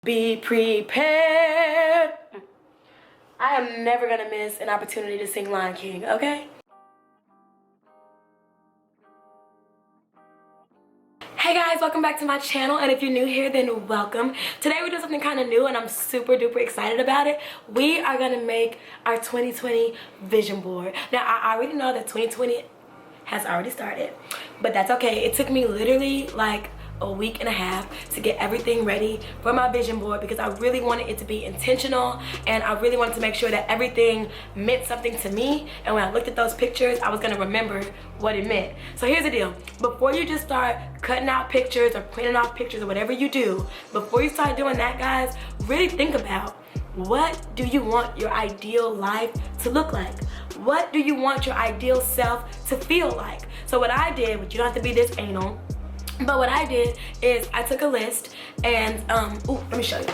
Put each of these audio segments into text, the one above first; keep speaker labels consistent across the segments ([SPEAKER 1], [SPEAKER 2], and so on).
[SPEAKER 1] Be prepared. I am never gonna miss an opportunity to sing Lion King, okay? Hey guys, welcome back to my channel, and if you're new here, then welcome. Today we're doing something kind of new and I'm super duper excited about it. We are gonna make our 2020 vision board. Now I already know that 2020 has already started, but that's okay. It took me literally like a week and a half to get everything ready for my vision board because I really wanted it to be intentional, and I really wanted to make sure that everything meant something to me, and when I looked at those pictures I was gonna remember what it meant. So here's the deal: before you just start cutting out pictures or printing off pictures or whatever you do, before you start doing that, guys, really think about, what do you want your ideal life to look like? What do you want your ideal self to feel like? So what I did, which you don't have to be this anal, but what I did is I took a list and, let me show you.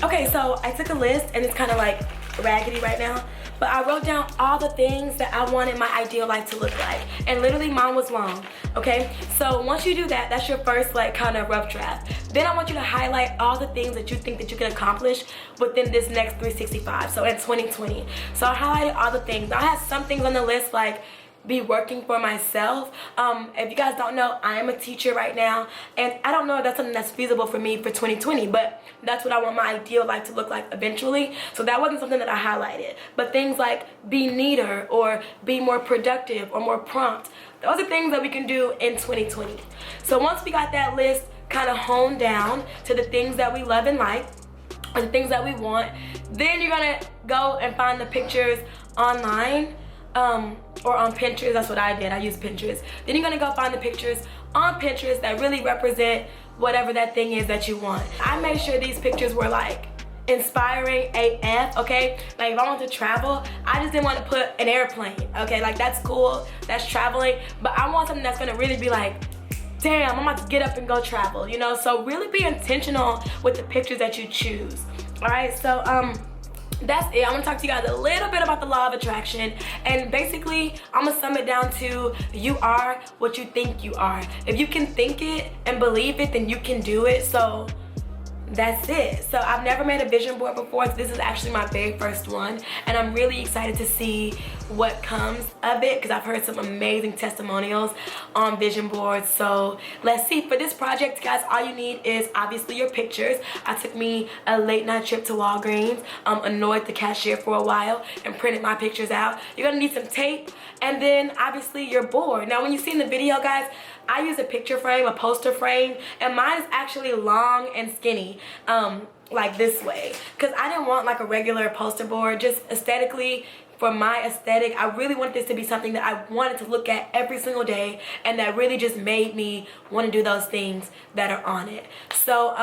[SPEAKER 1] Okay, so I took a list and it's kind of like raggedy right now, but I wrote down all the things that I wanted my ideal life to look like, and literally mine was long, okay? So once you do that, that's your first like kind of rough draft. Then I want you to highlight all the things that you think that you can accomplish within this next 365, so in 2020. So I highlighted all the things. I had some things on the list like be working for myself. If you guys don't know, I am a teacher right now, and I don't know if that's something that's feasible for me for 2020, but that's what I want my ideal life to look like eventually. So that wasn't something that I highlighted. But things like be neater or be more productive or more prompt, those are things that we can do in 2020. So once we got that list kind of honed down to the things that we love and like, or the things that we want, then you're gonna go and find the pictures online, or on Pinterest. That's what I did. I used Pinterest. Then you're gonna go find the pictures on Pinterest that really represent whatever that thing is that you want. I made sure these pictures were like inspiring AF, okay? Like if I want to travel, I just didn't want to put an airplane, okay? Like that's cool, that's traveling, but I want something that's gonna really be like, damn, I'm about to get up and go travel, you know? So really be intentional with the pictures that you choose, all right? So, that's it. I'm gonna talk to you guys a little bit about the law of attraction, and basically I'm gonna sum it down to you are what you think you are. If you can think it and believe it, then you can do it. So that's it. So I've never made a vision board before, so this is actually my very first one, and I'm really excited to see what comes of it because I've heard some amazing testimonials on vision boards. So let's see. For this project, guys, all you need is obviously your pictures. I took me a late night trip to Walgreens, annoyed the cashier for a while, and printed my pictures out. You're gonna need some tape, and then obviously your board. Now when you see in the video, guys, I use a picture frame, a poster frame, and mine is actually long and skinny, like this way, because I didn't want like a regular poster board. Just aesthetically, for my aesthetic, I really want this to be something that I wanted to look at every single day, and that really just made me want to do those things that are on it. So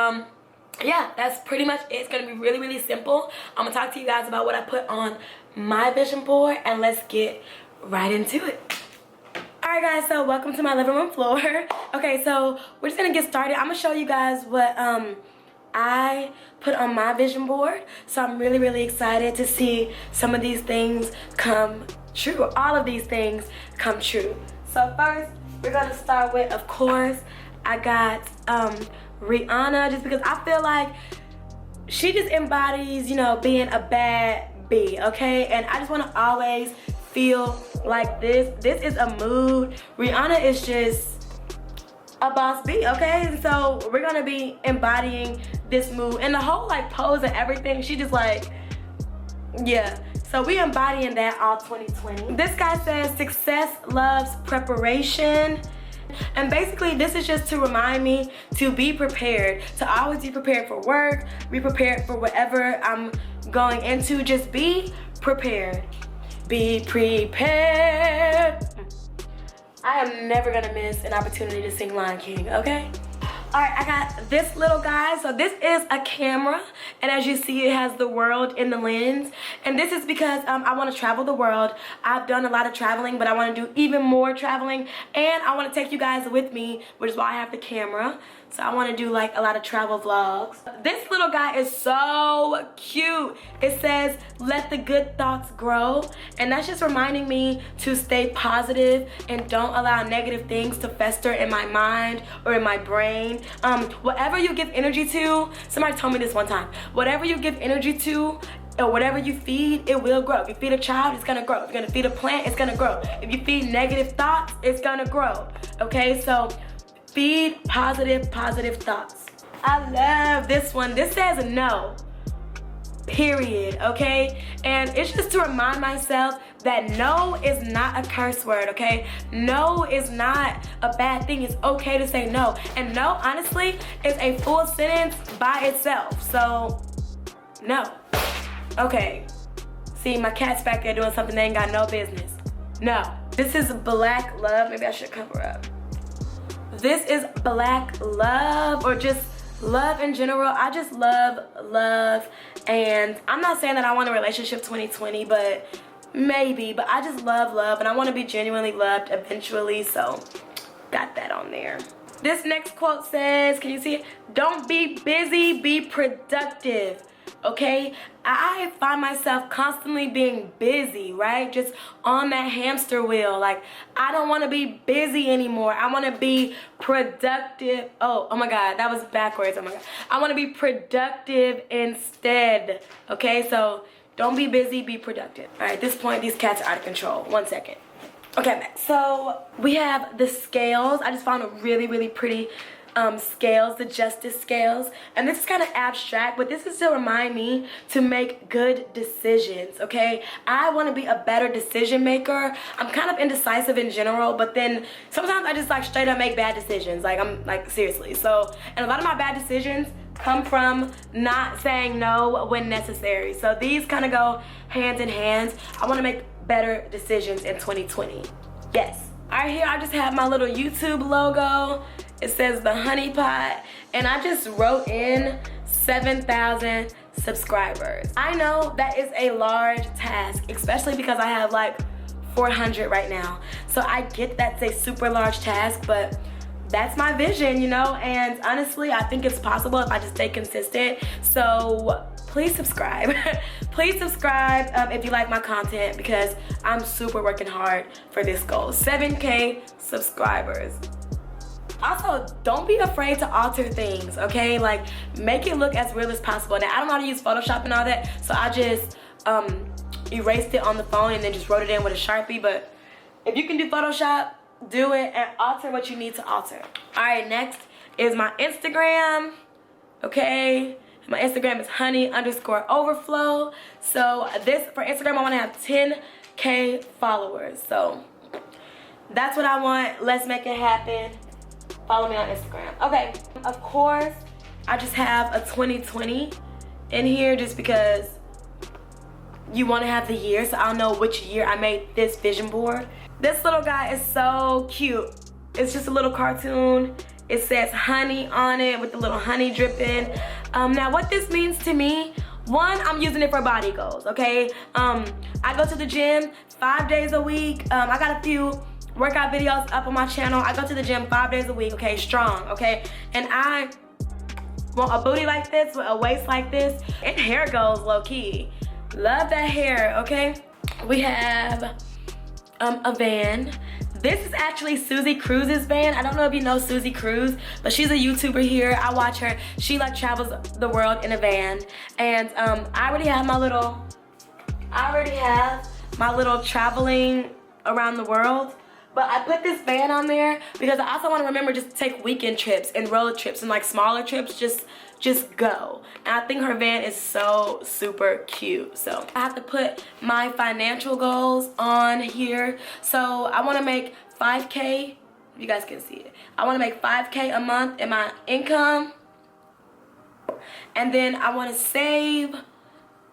[SPEAKER 1] yeah, that's pretty much it. It's gonna be really, really simple. I'm gonna talk to you guys about what I put on my vision board, and let's get right into it. Alright guys, so welcome to my living room floor. Okay, so we're just gonna get started. I'm gonna show you guys what I put on my vision board. So I'm really, really excited to see some of these things come true. All of these things come true. So first, we're gonna start with, of course, I got Rihanna, just because I feel like she just embodies, you know, being a bad bee, okay? And I just wanna always feel like this. This is a mood. Rihanna is just a boss bee, okay? So we're gonna be embodying this mood and the whole like pose and everything. She just like, yeah. So we embodying that all 2020. This guy says success loves preparation. And basically this is just to remind me to be prepared, to always be prepared for work, be prepared for whatever I'm going into. Just be prepared. Be prepared. I am never gonna miss an opportunity to sing Lion King, okay? All right, I got this little guy. So this is a camera, and as you see, it has the world in the lens. And this is because I want to travel the world. I've done a lot of traveling, but I want to do even more traveling, and I want to take you guys with me, which is why I have the camera. So I want to do like a lot of travel vlogs. This little guy is so cute. It says, let the good thoughts grow. And that's just reminding me to stay positive and don't allow negative things to fester in my mind or in my brain. Whatever you give energy to, somebody told me this one time, whatever you give energy to, or whatever you feed, it will grow. If you feed a child, it's gonna grow. If you're gonna feed a plant, it's gonna grow. If you feed negative thoughts, it's gonna grow. Okay, so feed positive thoughts. I love this one. This says no, period, okay? And it's just to remind myself that no is not a curse word, okay? No is not a bad thing. It's okay to say no. And no, honestly, is a full sentence by itself. So, no. Okay. See, my cat's back there doing something they ain't got no business. No. This is Black Love. Maybe I should cover up. This is Black Love, or just love in general. I just love, and I'm not saying that I want a relationship 2020, but maybe. But I just love, and I want to be genuinely loved eventually, so got that on there. This next quote says, can you see it? Don't be busy, be productive. Okay, I find myself constantly being busy, right? Just on that hamster wheel. Like, I don't want to be busy anymore. I want to be productive. Oh my God, that was backwards. Oh my God. I want to be productive instead. Okay, so don't be busy, be productive. All right, at this point, these cats are out of control. 1 second. Okay, so we have the scales. I just found a really pretty scales, the justice scales, and this is kind of abstract, but this is to remind me to make good decisions. Okay, I want to be a better decision maker. I'm kind of indecisive in general, but then sometimes I just like straight up make bad decisions. Like, I'm like, seriously. So, and a lot of my bad decisions come from not saying no when necessary. So these kind of go hand in hand. I want to make better decisions in 2020. Yes. All right, here I just have my little YouTube logo. It says the Honey Pot, and I just wrote in 7,000 subscribers. I know that is a large task, especially because I have like 400 right now. So I get that's a super large task, but that's my vision, you know? And honestly, I think it's possible if I just stay consistent. So please subscribe. Please subscribe if you like my content, because I'm super working hard for this goal. 7K subscribers. Also, don't be afraid to alter things, okay? Like, make it look as real as possible. Now, I don't know how to use Photoshop and all that, so I just erased it on the phone and then just wrote it in with a Sharpie. But if you can do Photoshop, do it and alter what you need to alter. All right, next is my Instagram, okay? My Instagram is honey_overflow. So this, for Instagram, I want to have 10K followers. So that's what I want. Let's make it happen. Follow me on Instagram. Okay, of course, I just have a 2020 in here just because you want to have the year, so I'll know which year I made this vision board. This little guy is so cute. It's just a little cartoon. It says honey on it with the little honey dripping. Now what this means to me, one, I'm using it for body goals, okay? I go to the gym 5 days a week. I got a few workout videos up on my channel. I go to the gym 5 days a week, okay, strong, okay? And I want a booty like this with a waist like this and hair goals low-key. Love that hair, okay? We have a van. This is actually Susie Cruz's van. I don't know if you know Susie Cruz, but she's a YouTuber here. I watch her. She like travels the world in a van. And I already have my little traveling around the world. But I put this van on there because I also want to remember just to take weekend trips and road trips and like smaller trips, just go. And I think her van is so super cute. So I have to put my financial goals on here. So I want to make 5K, you guys can see it. I want to make 5K a month in my income. And then I want to save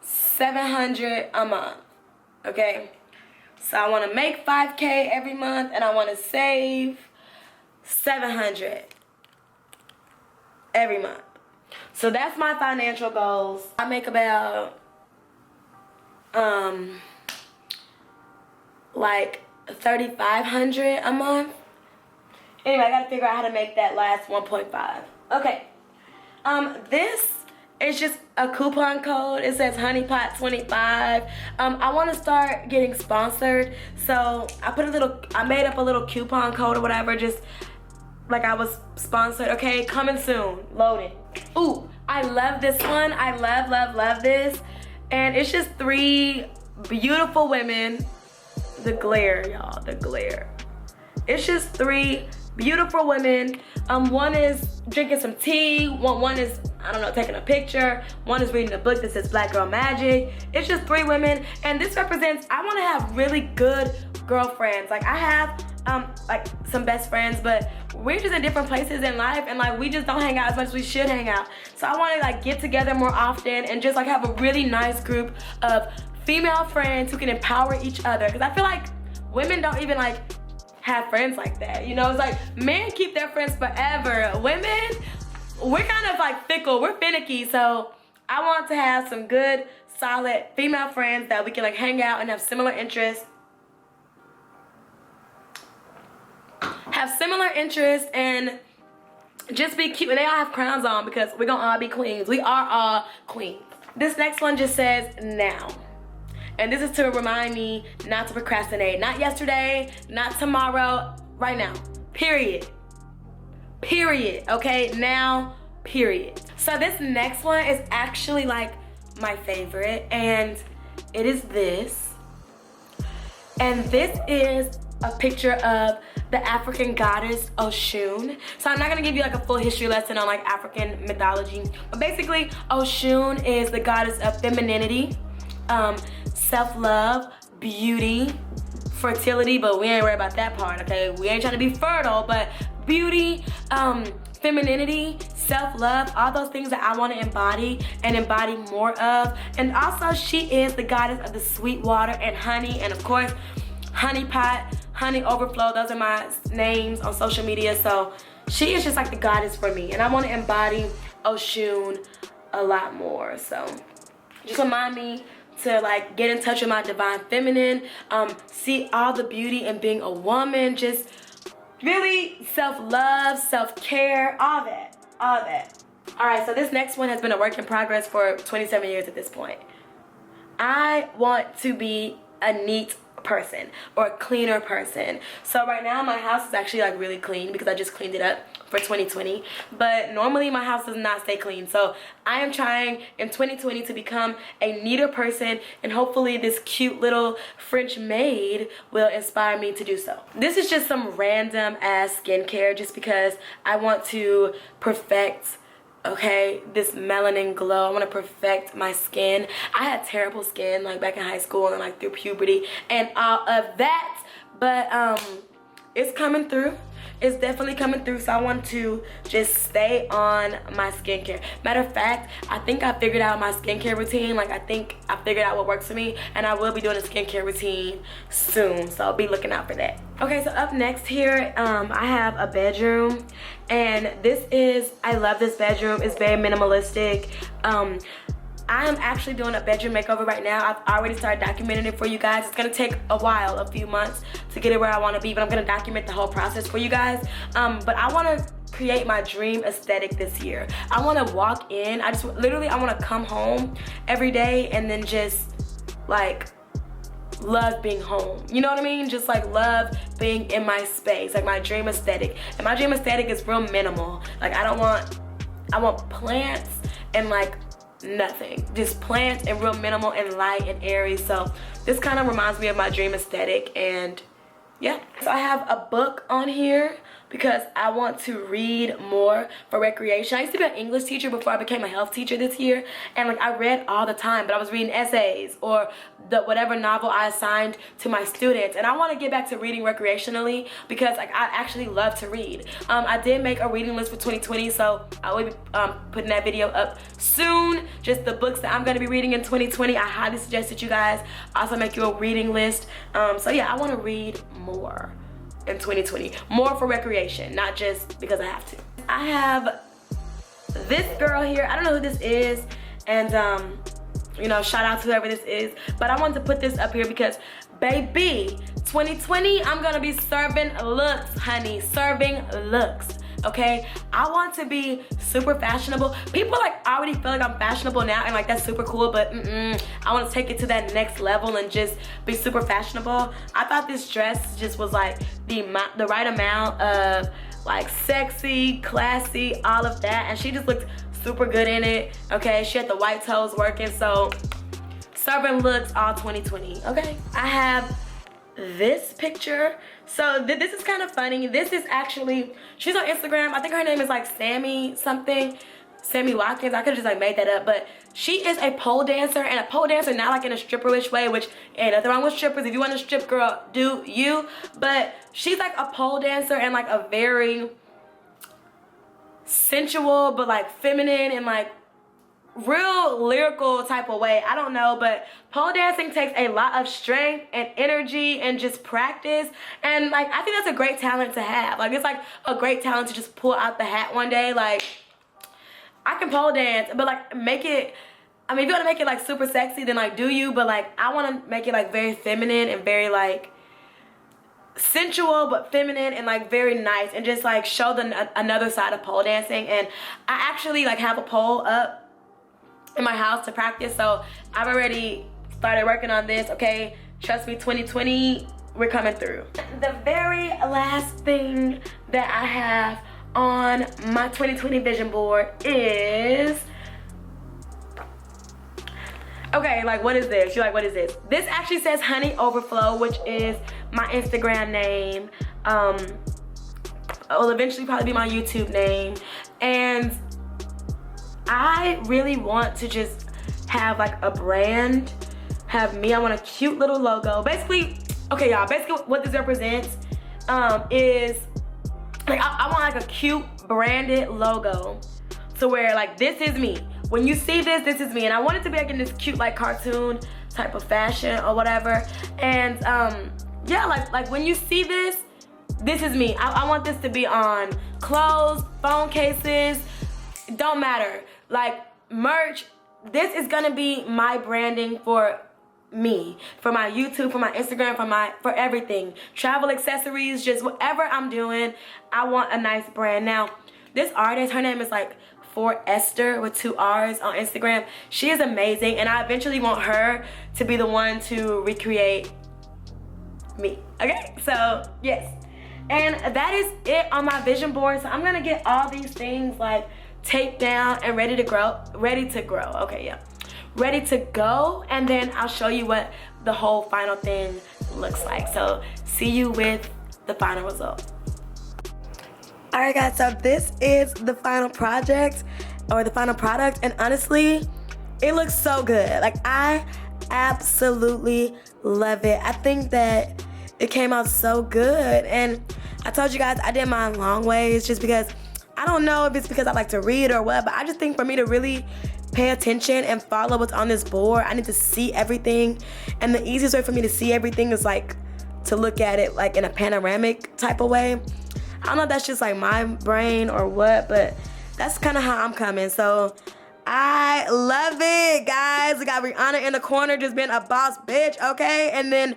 [SPEAKER 1] 700 a month, okay? So I want to make 5K every month and I want to save 700 every month. So that's my financial goals. I make about like 3,500 a month. Anyway, I gotta figure out how to make that last 1.5. Okay. This is just a coupon code. It says honeypot25. I want to start getting sponsored, so I made up a little coupon code or whatever, just like I was sponsored. Okay, coming soon, loading. Ooh, I love this one. I love this. And it's just 3 beautiful women. The glare, y'all, the glare. It's just 3 beautiful women. One is drinking some tea. One is, I don't know, taking a picture. One is reading a book that says Black Girl Magic. It's just 3 women, and this represents, I want to have really good girlfriends. Like, I have like some best friends, but we're just in different places in life, and like we just don't hang out as much as we should hang out. So I want to like get together more often and just like have a really nice group of female friends who can empower each other, because I feel like women don't even like have friends like that, you know? It's like men keep their friends forever. Women, we're kind of like fickle, we're finicky. So I want to have some good, solid female friends that we can like hang out and have similar interests. And just be cute. And they all have crowns on because we're gonna all be queens. We are all queens. This next one just says now. And this is to remind me not to procrastinate. Not yesterday, not tomorrow, right now. Period. Period. Okay, now, period. So this next one is actually like my favorite, and it is this. And this is a picture of the African goddess Oshun. So I'm not gonna give you like a full history lesson on like African mythology, but basically Oshun is the goddess of femininity, self-love, beauty, fertility, but we ain't worried about that part, okay? We ain't trying to be fertile, but beauty, femininity, self-love, all those things that I want to embody and embody more of. And also she is the goddess of the sweet water and honey, and of course honey pot, honey overflow. Those are my names on social media. So she is just like the goddess for me, and I want to embody Oshun a lot more. So just remind me to like get in touch with my divine feminine, see all the beauty in being a woman, just really self-love, self-care, all that. All right, so this next one has been a work in progress for 27 years at this point. I want to be a neat person or a cleaner person. So right now my house is actually like really clean because I just cleaned it up for 2020, but normally my house does not stay clean. So I am trying in 2020 to become a neater person, and hopefully this cute little French maid will inspire me to do so. This is just some random ass skincare just because I want to perfect, okay, this melanin glow. I want to perfect my skin. I had terrible skin like back in high school and like through puberty and all of that, but it's coming through. It's definitely coming through, so I want to just stay on my skincare. Matter of fact, I think I figured out my skincare routine. Like, I think I figured out what works for me, and I will be doing a skincare routine soon, so I'll be looking out for that. Okay, so up next here, I have a bedroom, and this is, I love this bedroom. It's very minimalistic. I am actually doing a bedroom makeover right now. I've already started documenting it for you guys. It's gonna take a while, a few months to get it where I wanna be, but I'm gonna document the whole process for you guys. But I wanna create my dream aesthetic this year. I wanna walk in, I wanna come home every day and then just like love being home. You know what I mean? Just like love being in my space, like my dream aesthetic. And my dream aesthetic is real minimal. Like I want plants and like nothing, just plants and real minimal and light and airy. So this kind of reminds me of my dream aesthetic. And yeah, so I have a book on here because I want to read more for recreation. I used to be an English teacher before I became a health teacher this year, and like I read all the time, but I was reading essays or whatever novel I assigned to my students, and I want to get back to reading recreationally because like I actually love to read. I did make a reading list for 2020, so I will be putting that video up soon. Just the books that I'm going to be reading in 2020. I highly suggest that you guys also make your reading list. So yeah, I want to read more in 2020, more for recreation, not just because I have to. I have this girl here. I don't know who this is, and you know, shout out to whoever this is, but I wanted to put this up here because baby, 2020, I'm gonna be serving looks, honey, serving looks. okay? I want to be super fashionable. People like already feel like I'm fashionable now and like that's super cool, but I want to take it to that next level and just be super fashionable. I thought this dress just was like the right amount of like sexy, classy, all of that, and she just looked super good in it, okay? She had the white toes working, so serving looks all 2020, okay? I have this picture. So this is kind of funny. This is actually, she's on Instagram. I think her name is like Sammy something. Sammy Watkins. I could have just like made that up, but she is a pole dancer, and a pole dancer not like in a stripperish way, which ain't nothing wrong with strippers. If you want to strip, girl, do you. But she's like a pole dancer and like a very sensual but like feminine and like real lyrical type of way. I don't know, but pole dancing takes a lot of strength and energy and just practice, and like I think that's a great talent to have. Like it's like a great talent to just pull out the hat one day. Like I can pole dance, but like make it, I mean, if you want to make it like super sexy, then like do you, but like I want to make it like very feminine and very like sensual but feminine and like very nice, and just like show another side of pole dancing. And I actually like have a pole up in my house to practice, so I've already started working on this, okay? Trust me, 2020, we're coming through. The very last thing that I have on my 2020 vision board is, okay, like what is this? You're like, what is this? This actually says Honey Overflow, which is my Instagram name. It will eventually probably be my YouTube name, and I really want to just have like a brand, have me. I want a cute little logo. Basically, okay y'all, basically what this represents is like I want like a cute branded logo to where like this is me. When you see this, this is me. And I want it to be like in this cute like cartoon type of fashion or whatever. And yeah, like when you see this, this is me. I want this to be on clothes, phone cases, don't matter. Like merch, this is gonna be my branding for me, for my YouTube, for my Instagram, for everything. Travel accessories, just whatever I'm doing, I want a nice brand. Now, this artist, her name is like For Esther with 2 R's on Instagram. She is amazing, and I eventually want her to be the one to recreate me. Okay, so yes. And that is it on my vision board. So I'm gonna get all these things like taped down and ready to grow. Okay, yeah. Ready to go, and then I'll show you what the whole final thing looks like. So see you with the final result. All right guys, so this is the final project or the final product, and honestly, it looks so good. Like I absolutely love it. I think that it came out so good, and I told you guys I did mine long ways just because I don't know if it's because I like to read or what, but I just think for me to really pay attention and follow what's on this board, I need to see everything. And the easiest way for me to see everything is like to look at it like in a panoramic type of way. I don't know if that's just like my brain or what, but that's kind of how I'm coming. So I love it, guys. We got Rihanna in the corner just being a boss bitch, okay? And then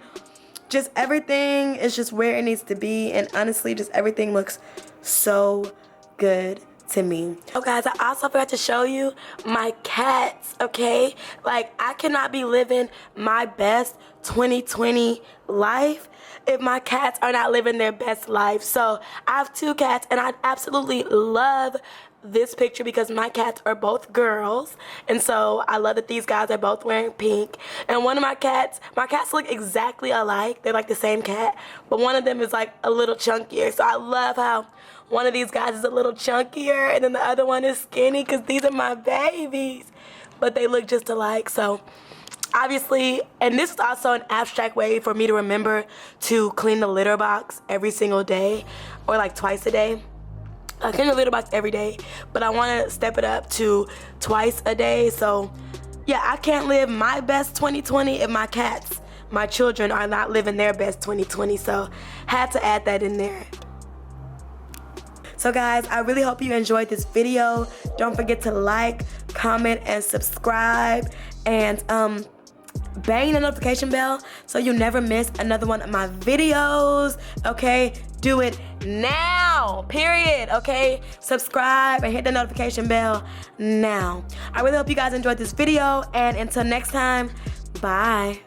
[SPEAKER 1] just everything is just where it needs to be. And honestly, just everything looks so good to me. Oh guys, I also forgot to show you my cats, okay? Like I cannot be living my best 2020 life if my cats are not living their best life. So I have 2 cats, and I absolutely love this picture because my cats are both girls, and so I love that these guys are both wearing pink. And one of my cats look exactly alike. They're like the same cat, but one of them is like a little chunkier. So I love how one of these guys is a little chunkier and then the other one is skinny, because these are my babies, but they look just alike. So obviously, and this is also an abstract way for me to remember to clean the litter box every single day, or like twice a day. I clean the litter box every day, but I want to step it up to twice a day. So yeah, I can't live my best 2020 if my cats, my children, are not living their best 2020. So had to add that in there. So guys, I really hope you enjoyed this video. Don't forget to like, comment, and subscribe, and bang the notification bell so you never miss another one of my videos, okay? do it now, period, okay? Subscribe and hit the notification bell now. I really hope you guys enjoyed this video, and until next time, bye.